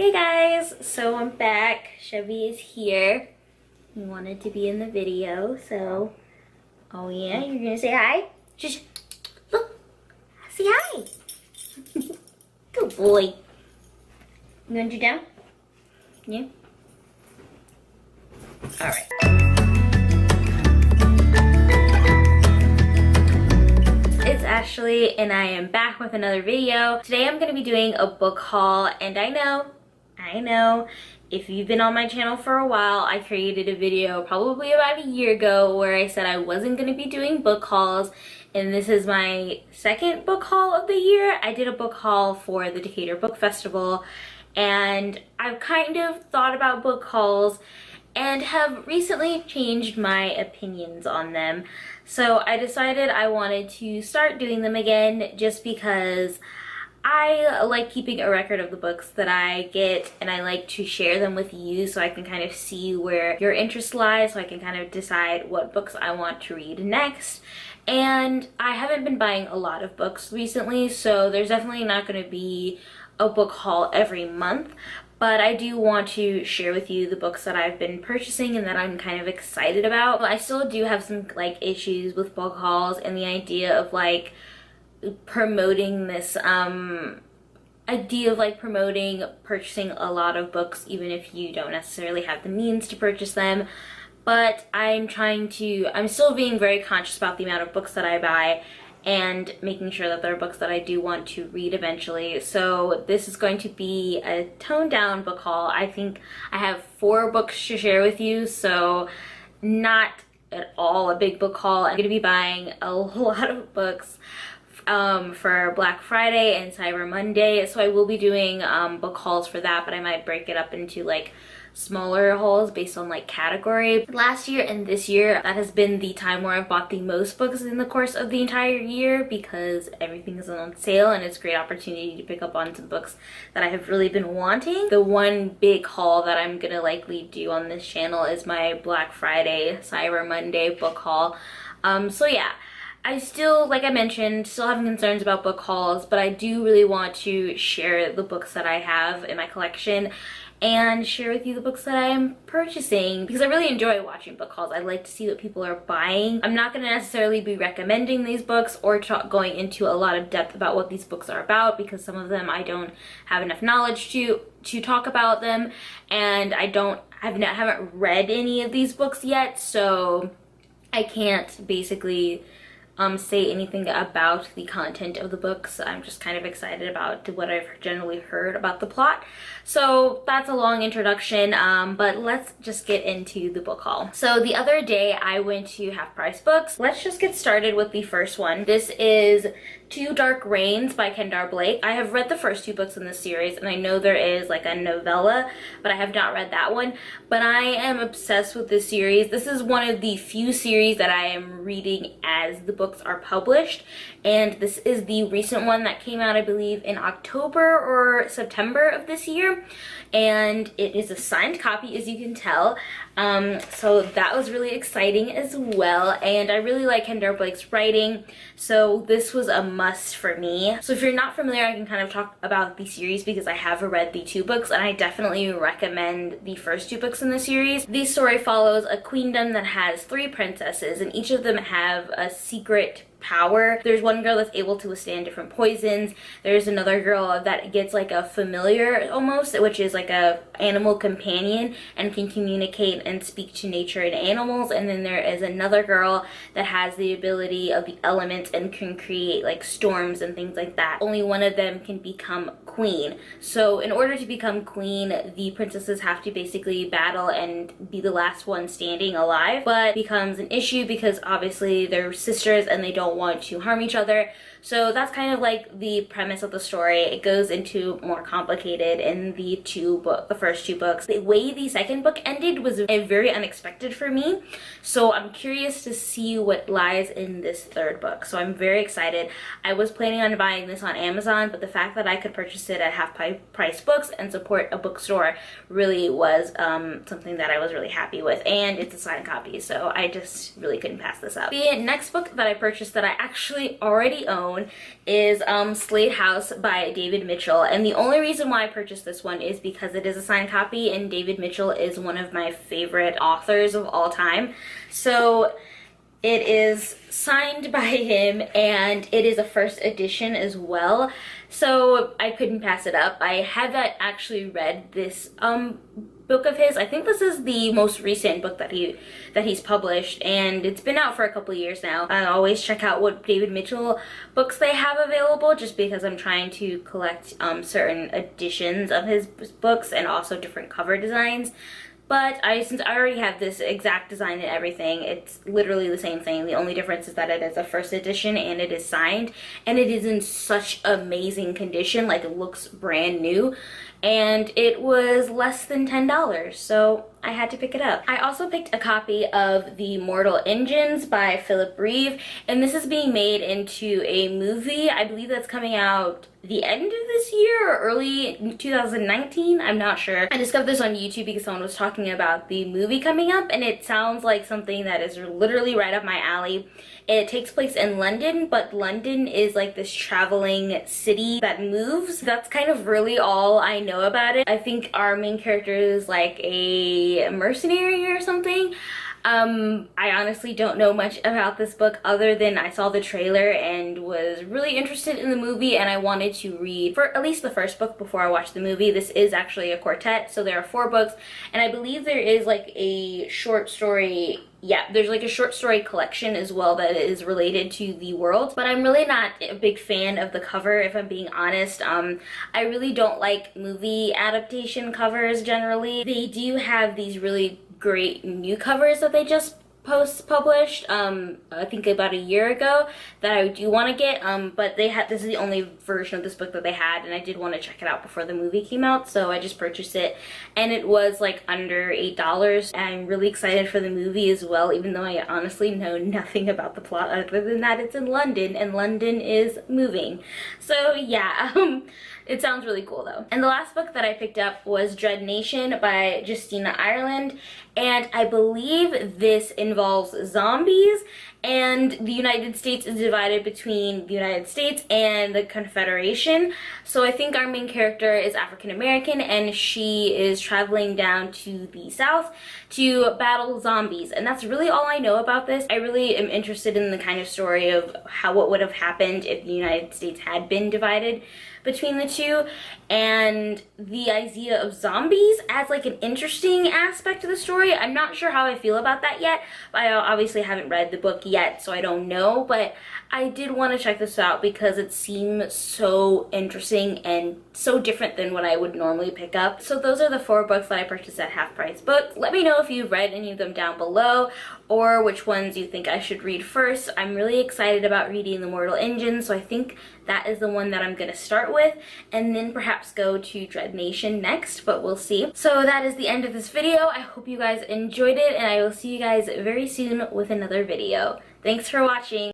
Hey guys, so I'm back. Chevy is here. He wanted to be in the video, so oh yeah, you're gonna say hi? Just look, say hi. Good boy. You gonna do down? Yeah. All right. It's Ashley and I am back with another video. Today I'm going to be doing a book haul, and I know, if you've been on my channel for a while, I created a video probably about a year ago where I said I wasn't going to be doing book hauls, and this is my second book haul of the year. I did a book haul for the Decatur Book Festival, and I've kind of thought about book hauls and have recently changed my opinions on them. So I decided I wanted to start doing them again just because I like keeping a record of the books that I get, and I like to share them with you so I can kind of see where your interest lies, so I can kind of decide what books I want to read next. And I haven't been buying a lot of books recently, so there's definitely not going to be a book haul every month. But I do want to share with you the books that I've been purchasing and that I'm kind of excited about. I still do have some like issues with book hauls and the idea of like promoting this idea of like promoting purchasing a lot of books even if you don't necessarily have the means to purchase them. But I'm still being very conscious about the amount of books that I buy and making sure that there are books that I do want to read eventually. So this is going to be a toned down book haul. I think I have 4 books to share with you, so not at all a big book haul. I'm going to be buying a lot of books for Black Friday and Cyber Monday, so I will be doing book hauls for that, but I might break it up into like smaller hauls based on like category. Last year and this year, that has been the time where I've bought the most books in the course of the entire year because everything is on sale and it's a great opportunity to pick up on some books that I have really been wanting. The one big haul that I'm gonna likely do on this channel is my Black Friday, Cyber Monday book haul. So yeah, I still, like I mentioned, still having concerns about book hauls, but I do really want to share the books that I have in my collection and share with you the books that I am purchasing because I really enjoy watching book hauls. I like to see what people are buying. I'm not going to necessarily be recommending these books or going into a lot of depth about what these books are about because some of them I don't have enough knowledge to talk about them, and I haven't read any of these books yet, so I can't basically say anything about the content of the books. I'm just kind of excited about what I've generally heard about the plot. So that's a long introduction, but let's just get into the book haul. So the other day I went to Half Price Books. Let's just get started with the first one. This is Dark Reins by Kendar Blake. I have read the first 2 books in this series, and I know there is like a novella, but I have not read that one. But I am obsessed with this series. This is one of the few series that I am reading as the books are published, and this is the recent one that came out, I believe, in October or September of this year, and it is a signed copy, as you can tell. So that was really exciting as well, and I really like Kendar Blake's writing, so this was a must for me. So if you're not familiar, I can kind of talk about the series because I have read the 2 books, and I definitely recommend the first 2 books in the series. The story follows a queendom that has 3 princesses, and each of them have a secret power. There's one girl that's able to withstand different poisons. There's another girl that gets like a familiar almost, which is like a animal companion and can communicate and speak to nature and animals. And then there is another girl that has the ability of the elements and can create like storms and things like that. Only one of them can become queen. So in order to become queen, the princesses have to basically battle and be the last one standing alive, but becomes an issue because obviously they're sisters and they don't want to harm each other. So that's kind of like the premise of the story. It goes into more complicated in the first 2 books. The way the second book ended was very unexpected for me. So I'm curious to see what lies in this 3rd book. So I'm very excited. I was planning on buying this on Amazon, but the fact that I could purchase purchase it at half price books and support a bookstore really was something that I was really happy with, and it's a signed copy, so I just really couldn't pass this up. The next book that I purchased that I actually already own is Slate House by David Mitchell, and the only reason why I purchased this one is because it is a signed copy, and David Mitchell is one of my favorite authors of all time. So it is signed by him, and it is a first edition as well, so I couldn't pass it up. I haven't actually read this book of his. I think this is the most recent book that he's published, and it's been out for a couple of years now. I always check out what David Mitchell books they have available, just because I'm trying to collect certain editions of his books and also different cover designs. But since I already have this exact design and everything, it's literally the same thing. The only difference is that it is a first edition and it is signed, and it is in such amazing condition, like it looks brand new, and it was less than $10, so I had to pick it up. I also picked a copy of the Mortal Injuns by Philip Reeve, and this is being made into a movie. I believe that's coming out the end of this year or early 2019. I'm not sure. I discovered this on YouTube because someone was talking about the movie coming up, and it sounds like something that is literally right up my alley. It takes place in London, but London is like this traveling city that moves. That's kind of really all I know about it. I think our main character is like a mercenary or something. I honestly don't know much about this book other than I saw the trailer and was really interested in the movie, and I wanted to read for at least the first book before I watched the movie. This is actually a quartet, so there are 4 books, and I believe there is like a short story. Yeah, there's like a short story collection as well that is related to the world, but I'm really not a big fan of the cover, if I'm being honest. I really don't like movie adaptation covers generally. They do have these really great new covers that they just published I think about a year ago that I do want to get, but this is the only version of this book that they had, and I did want to check it out before the movie came out, so I just purchased it, and it was like under $8. I'm really excited for the movie as well, even though I honestly know nothing about the plot other than that it's in London, and London is moving. So yeah, it sounds really cool though. And the last book that I picked up was Dread Nation by Justina Ireland, and I believe this involves zombies, and the United States is divided between the United States and the Confederation. So I think our main character is African American, and she is traveling down to the South to battle zombies, and that's really all I know about this. I really am interested in the kind of story of what would have happened if the United States had been divided between the two, and the idea of zombies as like an interesting aspect of the story. I'm not sure how I feel about that yet, but I obviously haven't read the book yet, so I don't know, but I did want to check this out because it seemed so interesting and so different than what I would normally pick up. So those are the 4 books that I purchased at half price books. Let me know if you've read any of them down below, or which ones you think I should read first. I'm really excited about reading the Mortal Injuns, so I think that is the one that I'm going to start with, and then perhaps go to Dread Nation next, but we'll see. So that is the end of this video. I hope you guys enjoyed it, and I will see you guys very soon with another video. Thanks for watching.